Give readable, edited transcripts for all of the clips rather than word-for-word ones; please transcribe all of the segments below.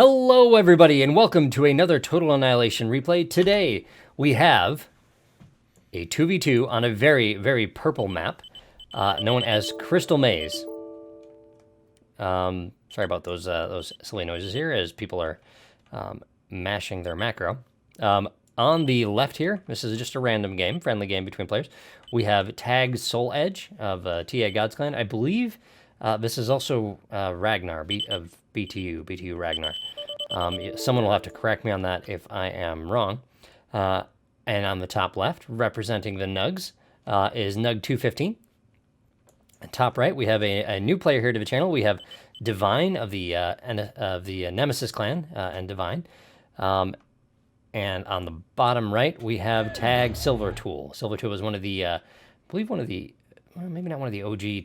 Hello everybody and welcome to another Total Annihilation replay. Today we have a 2v2 on a very, very purple map known as Crystal Maze. Sorry about those silly noises here as people are mashing their macro. On the left here, this is just a random game, friendly game between players. We have TAG Souledge of TAG God's Clan. I believe this is also Ragnar of BTU Ragnar. Someone will have to correct me on that if I am wrong. And on the top left, representing the Nugs, is Gnug215. Top right, we have a new player here to the channel. We have Divine of the Nemesis clan and Divine. And on the bottom right, we have TAG Silvertool. Silvertool is one of the, I believe maybe not one of the OG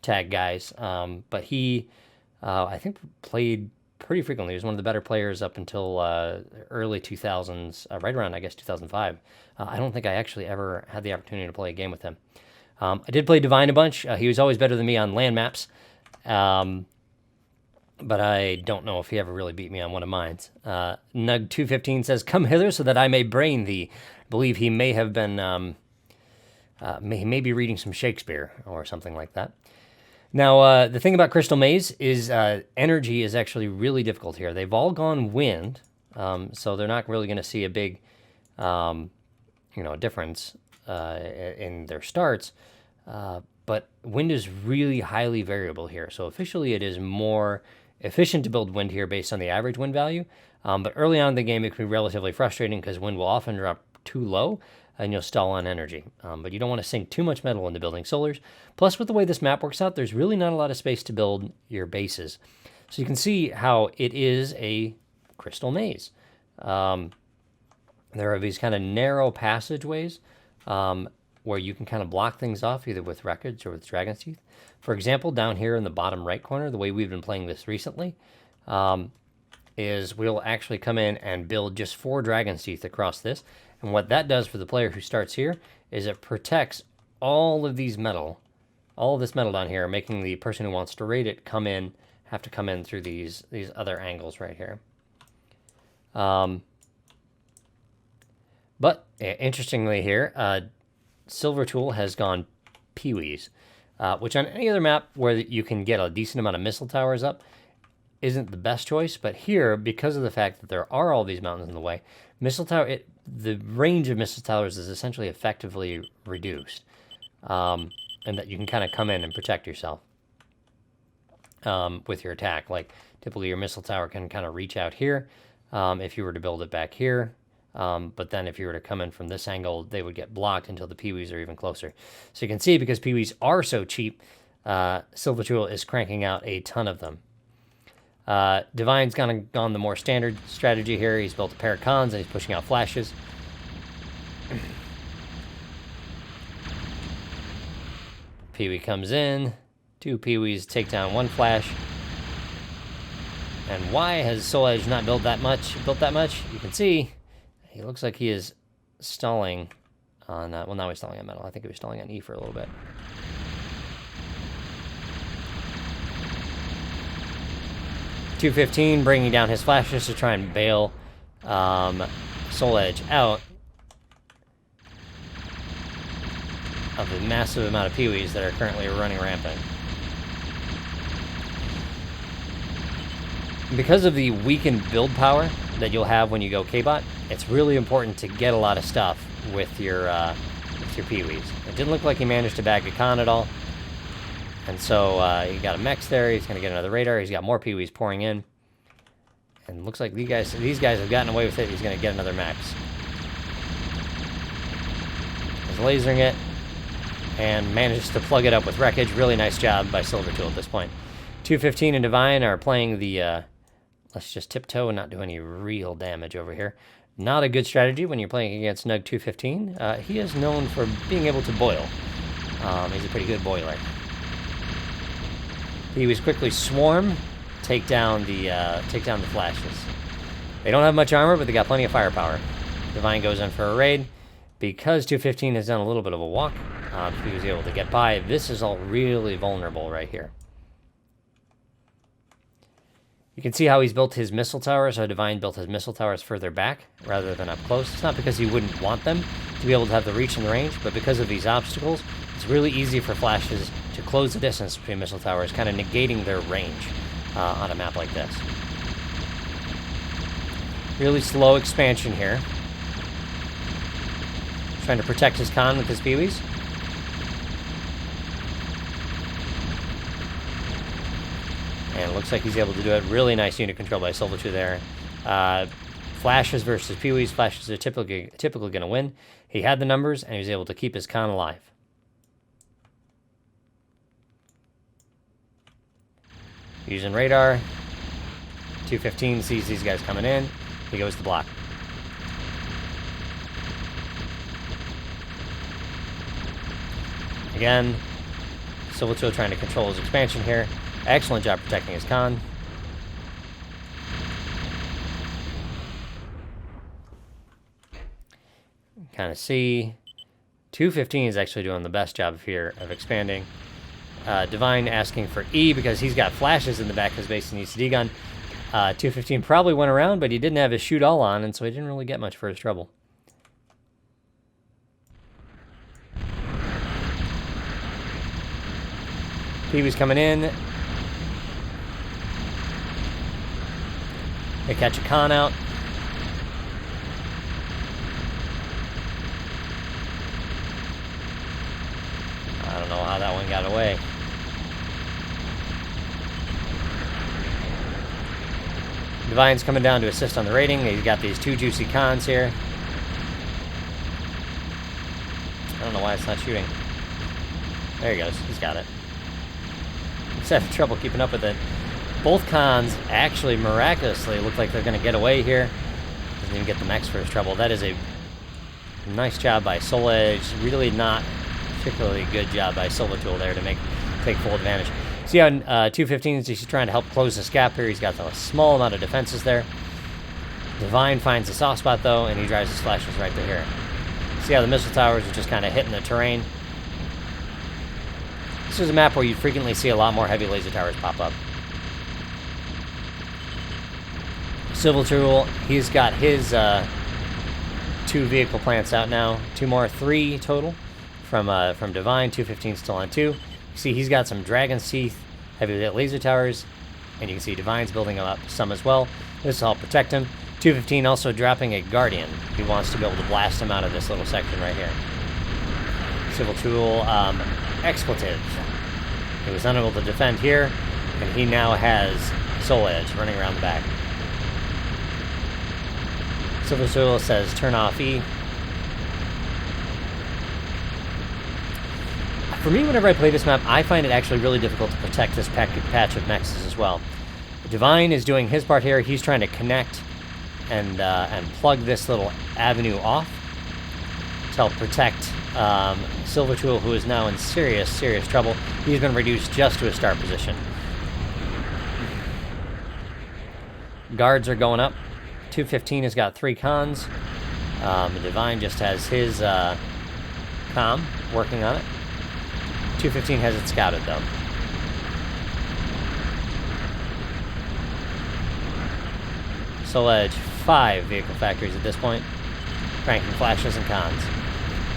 tag guys, but he, I think, played pretty frequently. He was one of the better players up until early 2000s, right around, I guess, 2005. I don't think I actually ever had the opportunity to play a game with him. I did play Divine a bunch. He was always better than me on land maps, but I don't know if he ever really beat me on one of mine. Gnug215 says, "Come hither so that I may brain thee." I believe he may have been, he may be reading some Shakespeare or something like that. Now, the thing about Crystal Maze is energy is actually really difficult here. They've all gone wind, so they're not really going to see a big, difference in their starts. But wind is really highly variable here. So officially, it is more efficient to build wind here based on the average wind value. But early on in the game, it can be relatively frustrating because wind will often drop too low and you'll stall on energy. But you don't want to sink too much metal into building solars. Plus, with the way this map works out, there's really not a lot of space to build your bases. So you can see how it is a crystal maze. There are these kind of narrow passageways where you can kind of block things off either with wreckage or with dragon's teeth. For example, down here in the bottom right corner, the way we've been playing this recently, is we'll actually come in and build just 4 dragon's teeth across this. And what that does for the player who starts here is it protects all of this metal down here, making the person who wants to raid it have to come in through these other angles right here. But interestingly here, Silvertool has gone peewees, which on any other map where you can get a decent amount of missile towers up isn't the best choice. But here, because of the fact that there are all these mountains in the way, the range of missile towers is essentially effectively reduced, and that you can kind of come in and protect yourself with your attack. Like typically your missile tower can kind of reach out here if you were to build it back here. But then if you were to come in from this angle, they would get blocked until the peewees are even closer. So you can see, because peewees are so cheap, Silvertool is cranking out a ton of them. Divine's gone the more standard strategy here. He's built a pair of cons and he's pushing out flashes. Peewee comes in. 2 peewees take down 1 flash. And why has Souledge not built that much? You can see he looks like he is stalling on, well, now he's stalling on metal. I think he was stalling on E for a little bit. Gnug215 bringing down his flashes to try and bail Souledge out of the massive amount of peewees that are currently running rampant. Because of the weakened build power that you'll have when you go K-Bot, it's really important to get a lot of stuff with your peewees. It didn't look like he managed to bag a con at all. And so he got a mech there. He's going to get another radar. He's got more peewees pouring in. And looks like these guys have gotten away with it. He's going to get another mech. He's lasering it and manages to plug it up with wreckage. Really nice job by Silvertool at this point. Gnug215 and Divine are playing the, let's just tiptoe and not do any real damage over here. Not a good strategy when you're playing against Gnug215. He is known for being able to boil. He's a pretty good boiler. He was quickly swarm, take down the flashes. They don't have much armor, but they got plenty of firepower. Divine goes in for a raid. Because Gnug215 has done a little bit of a walk, he was able to get by. This is all really vulnerable right here. You can see how he's built his missile towers. So Divine built his missile towers further back rather than up close. It's not because he wouldn't want them to be able to have the reach and the range, but because of these obstacles, it's really easy for flashes to close the distance between missile towers, kind of negating their range on a map like this. Really slow expansion here. Trying to protect his con with his peewees. And it looks like he's able to do it. Really nice unit control by Silvertool there. Flashes versus peewees. Flashes are typically going to win. He had the numbers, and he was able to keep his con alive. Using radar. 215 sees these guys coming in. He goes to block. Again, Silvertool trying to control his expansion here. Excellent job protecting his con. Kind of see. 215 is actually doing the best job here of expanding. Divine asking for E because he's got flashes in the back of his base and needs to degun. 215 probably went around, but he didn't have his shoot all on, and so he didn't really get much for his trouble. Peewee's coming in. They catch a con out. I don't know how that one got away. Divine's coming down to assist on the raiding. He's got these two juicy cons here. I don't know why it's not shooting. There he goes. He's got it. He's having trouble keeping up with it. Both cons actually miraculously look like they're going to get away here. Doesn't even get the mechs for his trouble. That is a nice job by Souledge. Really not particularly good job by Silvertool there to take full advantage. See how 215 is just trying to help close this gap here. He's got a small amount of defenses there. Divine finds a soft spot though, and he drives his flashes right to here. See how the missile towers are just kind of hitting the terrain. This is a map where you frequently see a lot more heavy laser towers pop up. Silvertool, he's got his 2 vehicle plants out now. 3 total from Divine. 215 still on 2. You see he's got some Dragon's Teeth heavy laser towers, and you can see Divine's building up some as well. This will help protect him. 215 also dropping a Guardian. He wants to be able to blast him out of this little section right here. Silvertool, expletive. He was unable to defend here, and he now has Souledge running around the back. Silvertool says turn off E. For me, whenever I play this map, I find it actually really difficult to protect this patch of mechs as well. Divine is doing his part here. He's trying to connect and plug this little avenue off to help protect Silvertool, who is now in serious trouble. He's been reduced just to a start position. Guards are going up. 215 has got 3 cons. Divine just has his comm working on it. 215 has it scouted, though. Souledge, 5 vehicle factories at this point, cranking flashes and cons.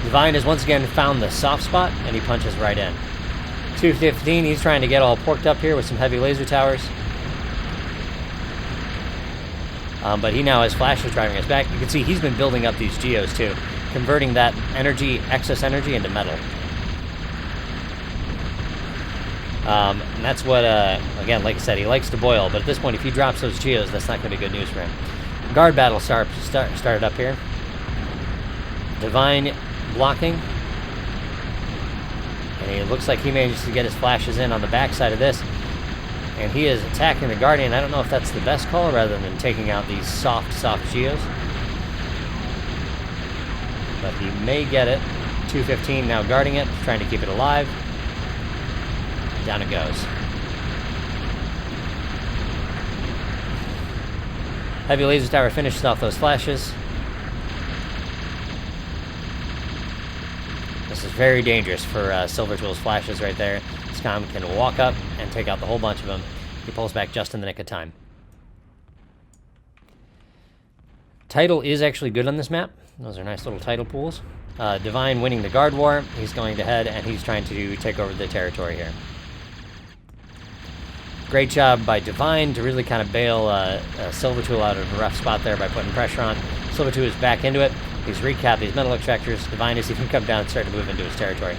Divine has once again found the soft spot, and he punches right in. 215, he's trying to get all porked up here with some heavy laser towers. But he now has flashes driving us back. You can see he's been building up these geos, too, converting that energy, excess energy, into metal. And that's what, again, like I said, he likes to boil, but at this point, if he drops those geos, that's not going to be good news for him. Guard battle started up here. Divine blocking. And it looks like he managed to get his flashes in on the backside of this. And he is attacking the Guardian. I don't know if that's the best call rather than taking out these soft geos. But he may get it. 215 now guarding it, trying to keep it alive. Down it goes. Heavy laser tower finishes off those flashes. This is very dangerous for Silvertool's flashes right there. Scom can walk up and take out the whole bunch of them. He pulls back just in the nick of time. Tidal is actually good on this map. Those are nice little tidal pools. Divine winning the guard war. He's going to head, and he's trying to take over the territory here. Great job by Divine to really kind of bail Silvertool out of a rough spot there by putting pressure on. Silvertool is back into it. He's recapped these metal extractors. Divine has even come down and started to move into his territory.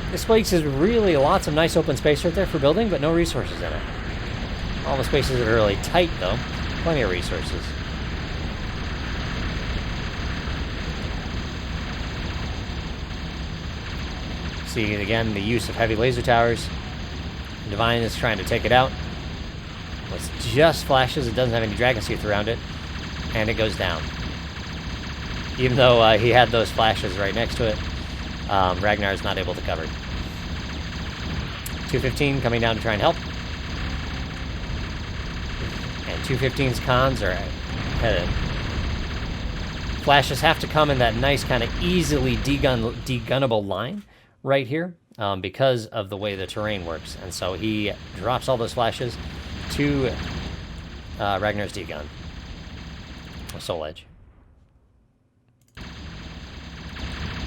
This place is really lots of nice open space right there for building, but no resources in it. All the spaces are really tight, though. Plenty of resources. See, again, the use of heavy laser towers. Divine is trying to take it out. It's just flashes. It doesn't have any dragon teeth around it. And it goes down. Even though he had those flashes right next to it, Ragnar is not able to cover. 215 coming down to try and help. And 215's cons are headed. Flashes have to come in that nice kind of easily degunnable line right here because of the way the terrain works. And so he drops all those flashes to Ragnar's degun. Souledge.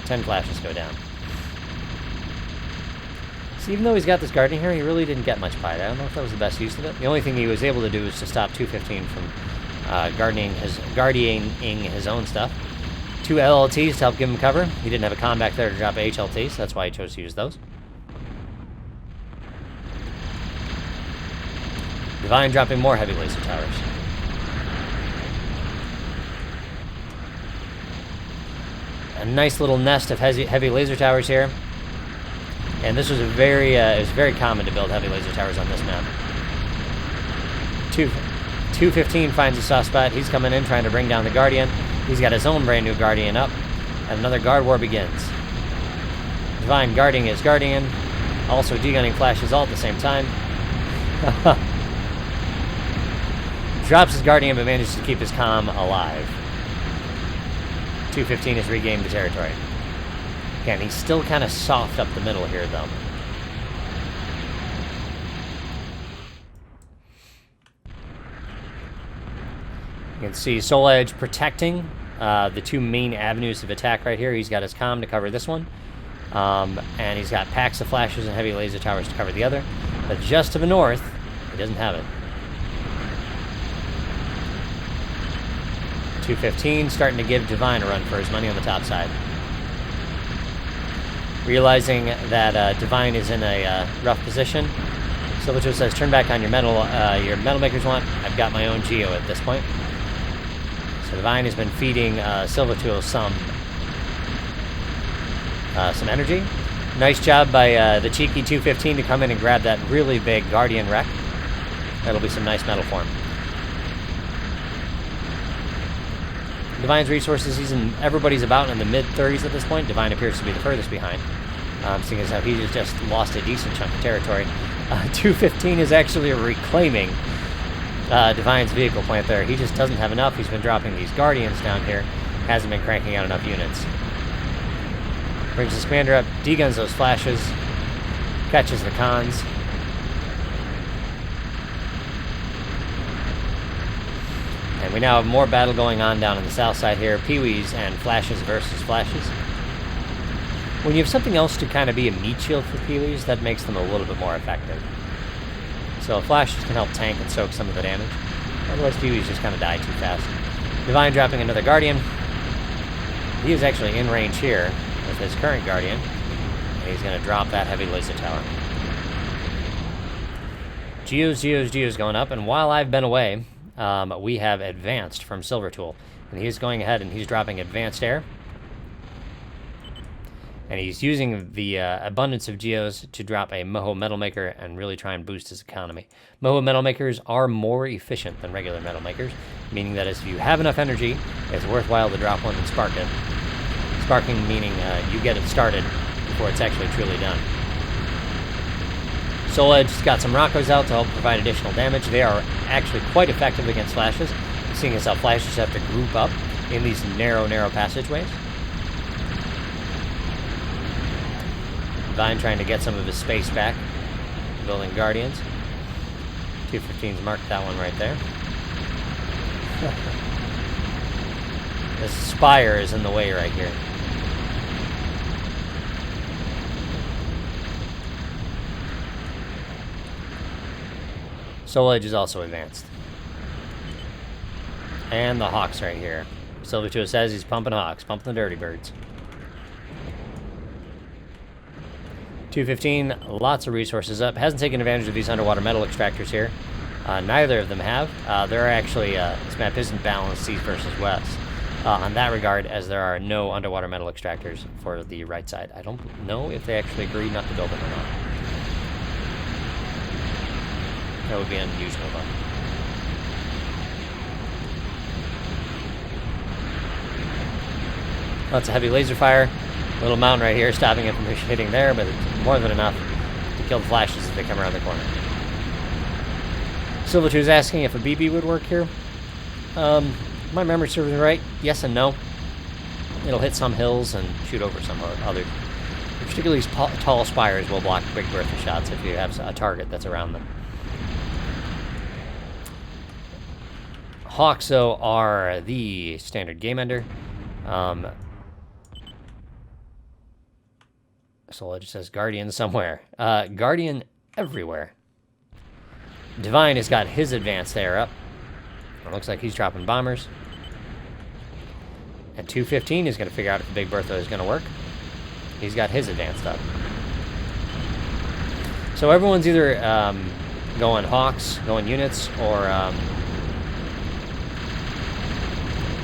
10 flashes go down. So even though he's got this guardian here, he really didn't get much by it. I don't know if that was the best use of it. The only thing he was able to do was to stop 215 from guardioning his own stuff. 2 LLTs to help give him cover. He didn't have a con back there to drop HLT, so that's why he chose to use those. Divine dropping more heavy laser towers. A nice little nest of heavy laser towers here. And this was it was very common to build heavy laser towers on this map. 215 finds a soft spot. He's coming in trying to bring down the Guardian. He's got his own brand new Guardian up. And another guard war begins. Divine guarding his Guardian. Also degunning flashes all at the same time. Drops his Guardian but manages to keep his comm alive. 215 has regained the territory. Again, he's still kind of soft up the middle here, though. You can see Souledge protecting the 2 main avenues of attack right here. He's got his comm to cover this one. And he's got packs of flashes and heavy laser towers to cover the other. But just to the north, he doesn't have it. 215 starting to give Divine a run for his money on the top side. Realizing that Divine is in a rough position, Silvertool says, turn back on your metal makers want. I've got my own Geo at this point. So Divine has been feeding Silvertool some energy. Nice job by the cheeky 215 to come in and grab that really big Guardian wreck. That'll be some nice metal for him. Divine's resources, everybody's about in the mid-30s at this point. Divine appears to be the furthest behind, seeing as how he just lost a decent chunk of territory. 215 is actually reclaiming Divine's vehicle plant there. He just doesn't have enough. He's been dropping these Guardians down here. Hasn't been cranking out enough units. Brings his commander up, deguns those flashes, catches the cons. And we now have more battle going on down on the south side here. Pee-wees and flashes versus flashes. When you have something else to kind of be a meat shield for Pee-wees, that makes them a little bit more effective. So flashes can help tank and soak some of the damage. Otherwise, Pee-wees just kind of die too fast. Divine dropping another Guardian. He is actually in range here with his current Guardian. And he's going to drop that heavy laser tower. Geo's going up. And while I've been away, we have advanced from Silvertool. And he's going ahead and he's dropping advanced air. And he's using the abundance of Geos to drop a Moho Metal Maker and really try and boost his economy. Moho Metal Makers are more efficient than regular Metal Makers, meaning that if you have enough energy, it's worthwhile to drop one and spark it. Sparking meaning you get it started before it's actually truly done. Souledge's got some Rockos out to help provide additional damage. They are actually quite effective against flashes, seeing as how flashes have to group up in these narrow passageways. Divine trying to get some of his space back, building Guardians. 215's marked that one right there. The spire is in the way right here. Souledge is also advanced. And the Hawks right here. Silvertool says he's pumping Hawks, pumping the dirty birds. 215, lots of resources up. Hasn't taken advantage of these underwater metal extractors here. Neither of them have. There are actually, this map isn't balanced east versus west on that regard, as there are no underwater metal extractors for the right side. I don't know if they actually agreed not to build them or not. That would be unusual, though. Lots of heavy laser fire. Little mountain right here stopping it from hitting there, but it's more than enough to kill the flashes as they come around the corner. Silvertool is asking if a BB would work here. My memory serves me right. Yes and no. It'll hit some hills and shoot over some other. Particularly tall spires will block Big Bertha shots if you have a target that's around them. Hawks, though, are the standard game ender. Souledge says Guardian somewhere. Guardian everywhere. Divine has got his advanced there up. It looks like he's dropping bombers. And 215 is going to figure out if the Big Bertha is going to work. He's got his advanced up. So everyone's either going Hawks, going units, or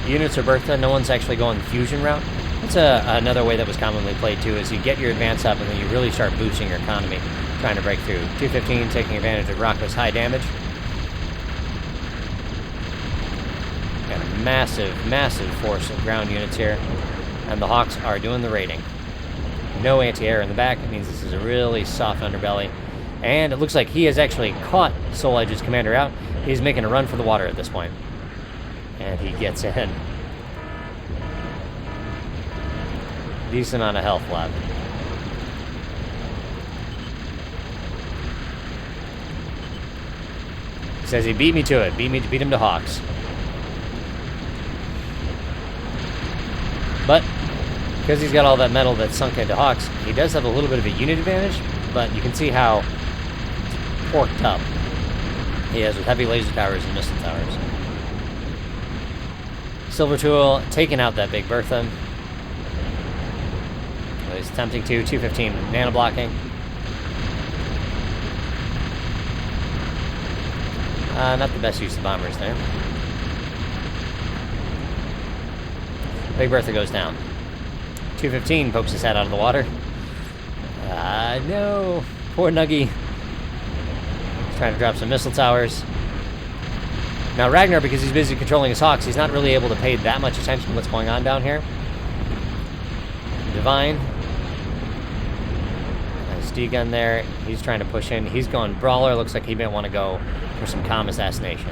units or Bertha. No one's actually going the fusion route. That's another way that was commonly played too, is you get your advance up and then you really start boosting your economy, trying to break through. 215 taking advantage of Rocco's high damage. Got a massive, massive force of ground units here. And the Hawks are doing the raiding. No anti-air in the back. It means this is a really soft underbelly. And it looks like he has actually caught Souledge's commander out. He's making a run for the water at this point. And he gets in. Decent amount of health left. He says he beat me to it. Beat him to Hawks. But because he's got all that metal that's sunk into Hawks, he does have a little bit of a unit advantage, but you can see how porked up he is with heavy laser towers and missile towers. Silvertool taking out that Big Bertha. Well, he's attempting to. 215 nano blocking. Not the best use of bombers there. Big Bertha goes down. 215 pokes his head out of the water. No. Poor Nuggy. He's trying to drop some missile towers. Now Ragnar, because he's busy controlling his Hawks, he's not really able to pay that much attention to what's going on down here. Divine. Nice D-gun there. He's trying to push in. He's going Brawler. Looks like he may want to go for some comm assassination.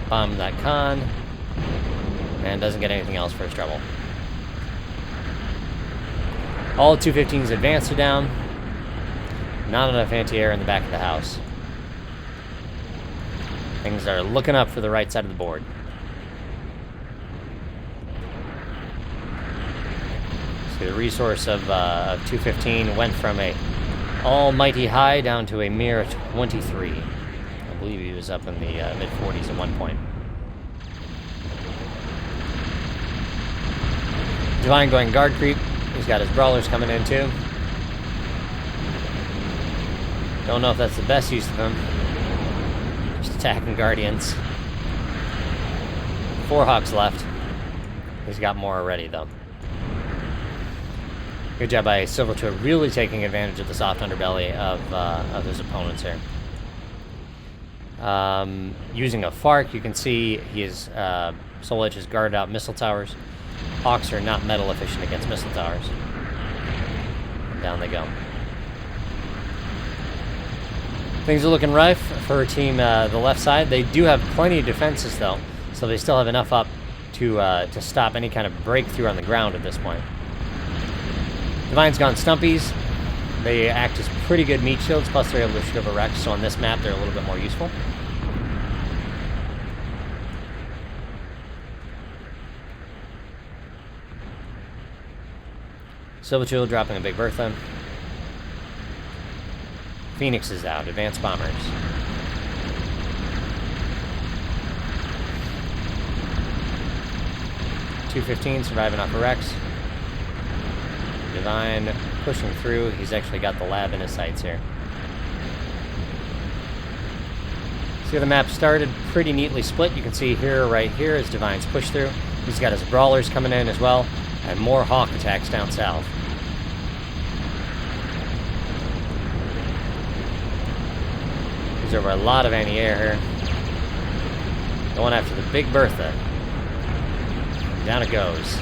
Bomb that con. And doesn't get anything else for his trouble. All 215's advanced are down. Not enough anti-air in the back of the house. Things are looking up for the right side of the board. See, the resource of 215 went from a almighty high down to a mere 23. I believe he was up in the mid-40s at one point. Divine going guard creep. He's got his brawlers coming in too. Don't know if that's the best use of him. Just attacking Guardians. 4 Hawks left. He's got more already though. Good job by Silvertool, really taking advantage of the soft underbelly of his opponents here. Using a FARC, you can see he is Souledge has guarded out missile towers. Hawks are not metal efficient against missile towers. Down they go. Things are looking rife for team the left side. They do have plenty of defenses though, so they still have enough up to stop any kind of breakthrough on the ground at this point. Divine's gone Stumpies. They act as pretty good meat shields, plus they're able to shoot over Rex, so on this map they're a little bit more useful. Silvertool dropping a big Bertha. Phoenix is out. Advanced bombers. Gnug215 surviving off of Rex. Divine pushing through. He's actually got the lab in his sights here. See, the map started pretty neatly split. You can see here, right here, is Divine's push through. He's got his brawlers coming in as well, and more Hawk attacks down south. There's over a lot of anti-air here. Going after the big Bertha. Down it goes.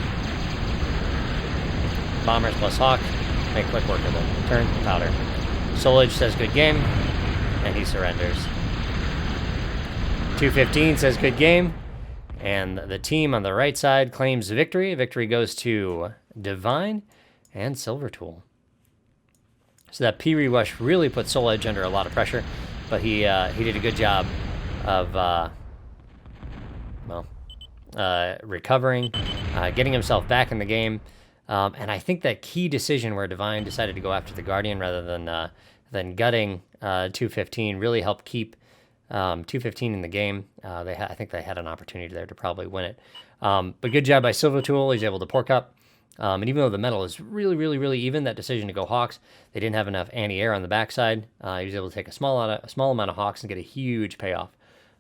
Bombers plus Hawk. Make quick work of it. Turn, powder. Souledge says good game, and he surrenders. Gnug215 says good game, and the team on the right side claims victory. Victory goes to Divine and Silvertool. So that P rush really put Souledge under a lot of pressure, but he did a good job of recovering, getting himself back in the game. And I think that key decision where Divine decided to go after the Guardian rather than gutting Gnug215 really helped keep Gnug215 in the game. I think they had an opportunity there to probably win it. But good job by Silvertool. He's able to pork up. And even though the metal is really, really, really even, that decision to go Hawks, they didn't have enough anti-air on the backside. He was able to take a small amount of Hawks and get a huge payoff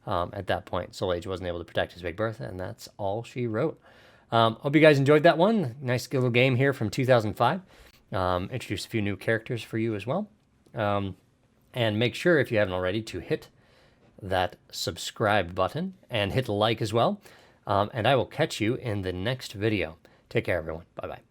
at that point. Souledge wasn't able to protect his big Bertha, and that's all she wrote. Hope you guys enjoyed that one. Nice little game here from 2005. Introduced a few new characters for you as well. And make sure, if you haven't already, to hit that subscribe button and hit like as well. And I will catch you in the next video. Take care, everyone. Bye-bye.